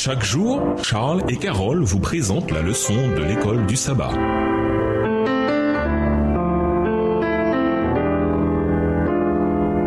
Chaque jour, Charles et Carole vous présentent la leçon de l'école du sabbat.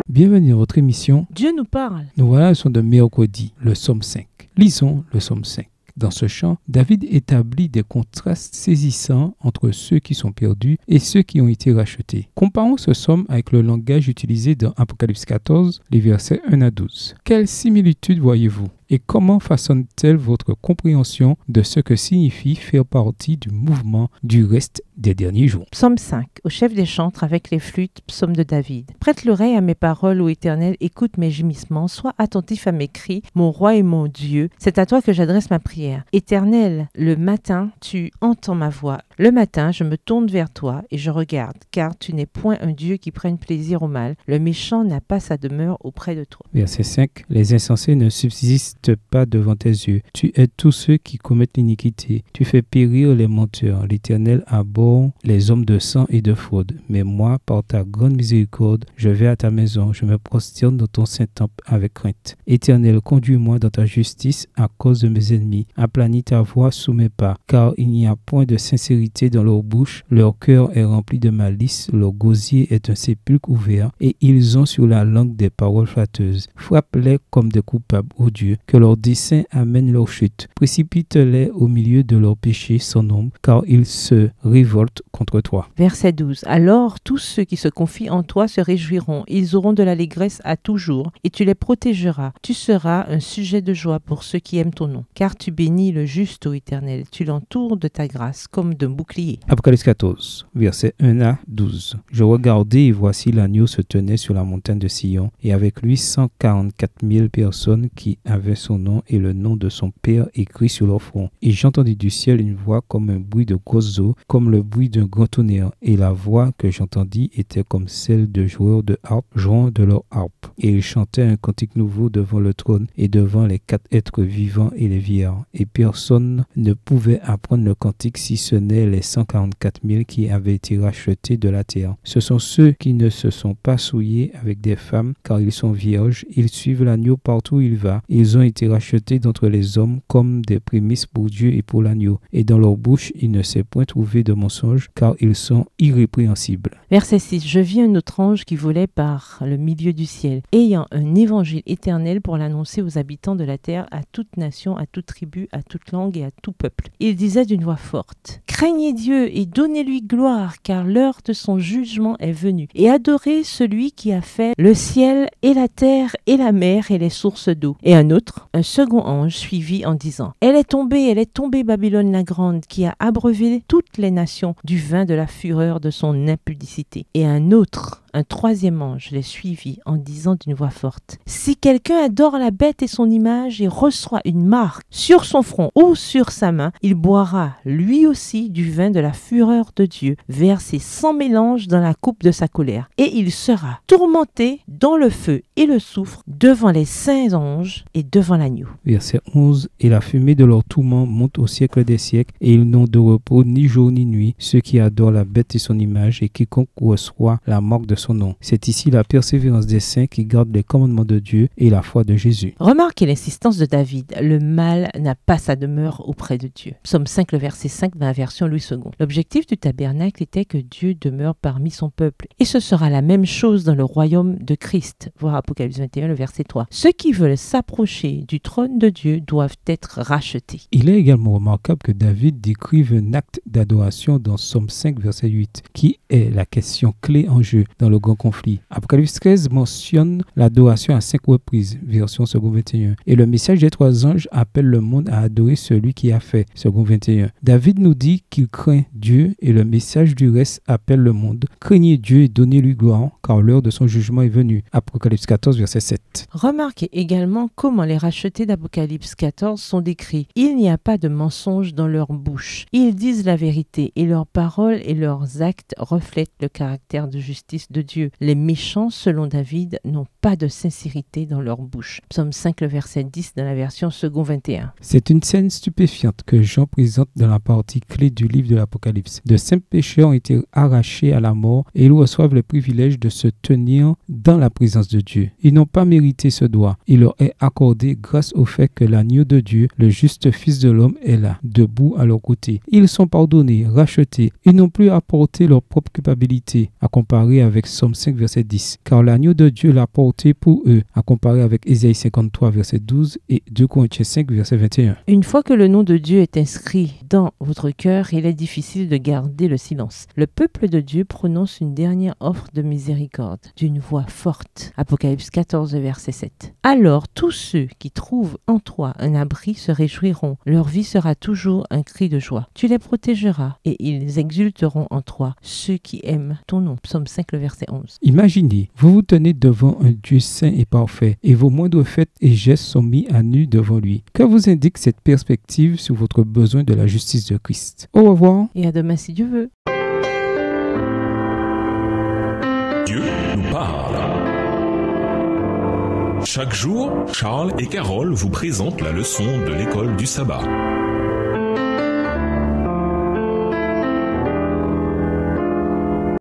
Bienvenue à votre émission Dieu nous parle. Nous voilà le son de mercredi, le psaume 5. Lisons le psaume 5. Dans ce chant, David établit des contrastes saisissants entre ceux qui sont perdus et ceux qui ont été rachetés. Comparons ce psaume avec le langage utilisé dans Apocalypse 14, les versets 1 à 12. Quelle similitude voyez-vous ? Et comment façonne-t-elle votre compréhension de ce que signifie faire partie du mouvement du reste des derniers jours? Psaume 5. Au chef des chantres avec les flûtes, psaume de David. Prête l'oreille à mes paroles, ô Éternel, écoute mes gémissements, sois attentif à mes cris, mon roi et mon Dieu. C'est à toi que j'adresse ma prière. Éternel, le matin, tu entends ma voix. Le matin, je me tourne vers toi et je regarde, car tu n'es point un Dieu qui prenne plaisir au mal. Le méchant n'a pas sa demeure auprès de toi. Verset 5. Les insensés ne subsistent pas devant tes yeux. Tu aides tous ceux qui commettent l'iniquité. Tu fais périr les menteurs. L'Éternel abhorre les hommes de sang et de fraude. Mais moi, par ta grande miséricorde, je vais à ta maison. Je me prosterne dans ton saint temple avec crainte. Éternel, conduis-moi dans ta justice à cause de mes ennemis. Aplanis ta voix sous mes pas, car il n'y a point de sincérité dans leur bouche. Leur cœur est rempli de malice. Leur gosier est un sépulcre ouvert, et ils ont sur la langue des paroles flatteuses. Frappe-les comme des coupables, ô Dieu, que leurs desseins amènent leur chute. Précipite-les au milieu de leurs péchés sans nombre, car ils se révoltent contre toi. Verset 12. Alors tous ceux qui se confient en toi se réjouiront. Ils auront de l'allégresse à toujours, et tu les protégeras. Tu seras un sujet de joie pour ceux qui aiment ton nom. Car tu bénis le juste, ô Éternel. Tu l'entoures de ta grâce comme d'un bouclier. Apocalypse 14, versets 1 à 12. Je regardai et voici l'agneau se tenait sur la montagne de Sion, et avec lui 144 000 personnes qui avaient son nom et le nom de son Père écrit sur leur front. Et j'entendis du ciel une voix comme un bruit de grosses eaux, comme le bruit d'un grand tonnerre. Et la voix que j'entendis était comme celle de joueurs de harpe jouant de leur harpe. Et ils chantaient un cantique nouveau devant le trône et devant les 4 êtres vivants et les vieillards. Et personne ne pouvait apprendre le cantique si ce n'est les 144 000 qui avaient été rachetés de la terre. Ce sont ceux qui ne se sont pas souillés avec des femmes, car ils sont vierges. Ils suivent l'agneau partout où il va. Ils ont été rachetés d'entre les hommes comme des prémices pour Dieu et pour l'agneau. Et dans leur bouche, il ne s'est point trouvé de mensonge, car ils sont irrépréhensibles. Verset 6. Je vis un autre ange qui volait par le milieu du ciel, ayant un évangile éternel pour l'annoncer aux habitants de la terre, à toute nation, à toute tribu, à toute langue et à tout peuple. Il disait d'une voix forte: craignez Dieu et donnez-lui gloire, car l'heure de son jugement est venue. Et adorez celui qui a fait le ciel et la terre et la mer et les sources d'eau. Et un second ange suivit en disant: elle est tombée Babylone la grande, qui a abreuvé toutes les nations du vin de la fureur de son impudicité. Et un troisième ange les suivit en disant d'une voix forte: si quelqu'un adore la bête et son image et reçoit une marque sur son front ou sur sa main, il boira lui aussi du vin de la fureur de Dieu, versé sans mélange dans la coupe de sa colère. Et il sera tourmenté dans le feu et le soufre devant les saints anges et devant l'agneau. Verset 11. Et la fumée de leur tourment monte au siècle des siècles, et ils n'ont de repos ni jour ni nuit, ceux qui adorent la bête et son image, et quiconque reçoit la marque de son nom. C'est ici la persévérance des saints qui gardent les commandements de Dieu et la foi de Jésus. Remarquez l'insistance de David: le mal n'a pas sa demeure auprès de Dieu. Psaume 5, le verset 5 dans la version Louis II. L'objectif du tabernacle était que Dieu demeure parmi son peuple. Et ce sera la même chose dans le royaume de Christ. Voir Apocalypse 21, le verset 3. Ceux qui veulent s'approcher du trône de Dieu doivent être rachetés. Il est également remarquable que David décrive un acte d'adoration dans Psaume 5, verset 8, qui est la question clé en jeu dans le grand conflit. Apocalypse 13 mentionne l'adoration à 5 reprises, version second 21. Et le message des 3 anges appelle le monde à adorer celui qui a fait, second 21. David nous dit qu'il craint Dieu et le message du reste appelle le monde: craignez Dieu et donnez-lui gloire, car l'heure de son jugement est venue. Apocalypse 14, verset 7. Remarquez également comment les rachetés d'Apocalypse 14 sont décrits. Il n'y a pas de mensonge dans leur bouche. Ils disent la vérité et leurs paroles et leurs actes reflètent le caractère de justice de Dieu. Les méchants, selon David, n'ont pas de sincérité dans leur bouche. Psaume 5, le verset 10 dans la version second 21. C'est une scène stupéfiante que Jean présente dans la partie clé du livre de l'Apocalypse. De simples pécheurs ont été arrachés à la mort et ils reçoivent le privilège de se tenir dans la présence de Dieu. Ils n'ont pas mérité ce droit. Il leur est accordé grâce au fait que l'agneau de Dieu, le juste Fils de l'homme, est là, debout à leur côté. Ils sont pardonnés, rachetés. Ils n'ont plus à porter leur propre culpabilité, à comparer avec Psaume 5, verset 10. Car l'agneau de Dieu l'a porté pour eux, à comparer avec Ésaïe 53, verset 12 et 2 Corinthiens 5, verset 21. Une fois que le nom de Dieu est inscrit dans votre cœur, il est difficile de garder le silence. Le peuple de Dieu prononce une dernière offre de miséricorde d'une voix forte. Apocalypse 14, verset 7. Alors tous ceux qui trouvent en toi un abri se réjouiront. Leur vie sera toujours un cri de joie. Tu les protégeras et ils exulteront en toi, ceux qui aiment ton nom. Psaume 5, le verset 11. Imaginez, vous vous tenez devant un Dieu saint et parfait et vos moindres faits et gestes sont mis à nu devant lui. Que vous indique cette perspective sur votre besoin de la justice de Christ? Au revoir. Et à demain si Dieu veut. Dieu nous parle. Chaque jour, Charles et Carole vous présentent la leçon de l'école du sabbat.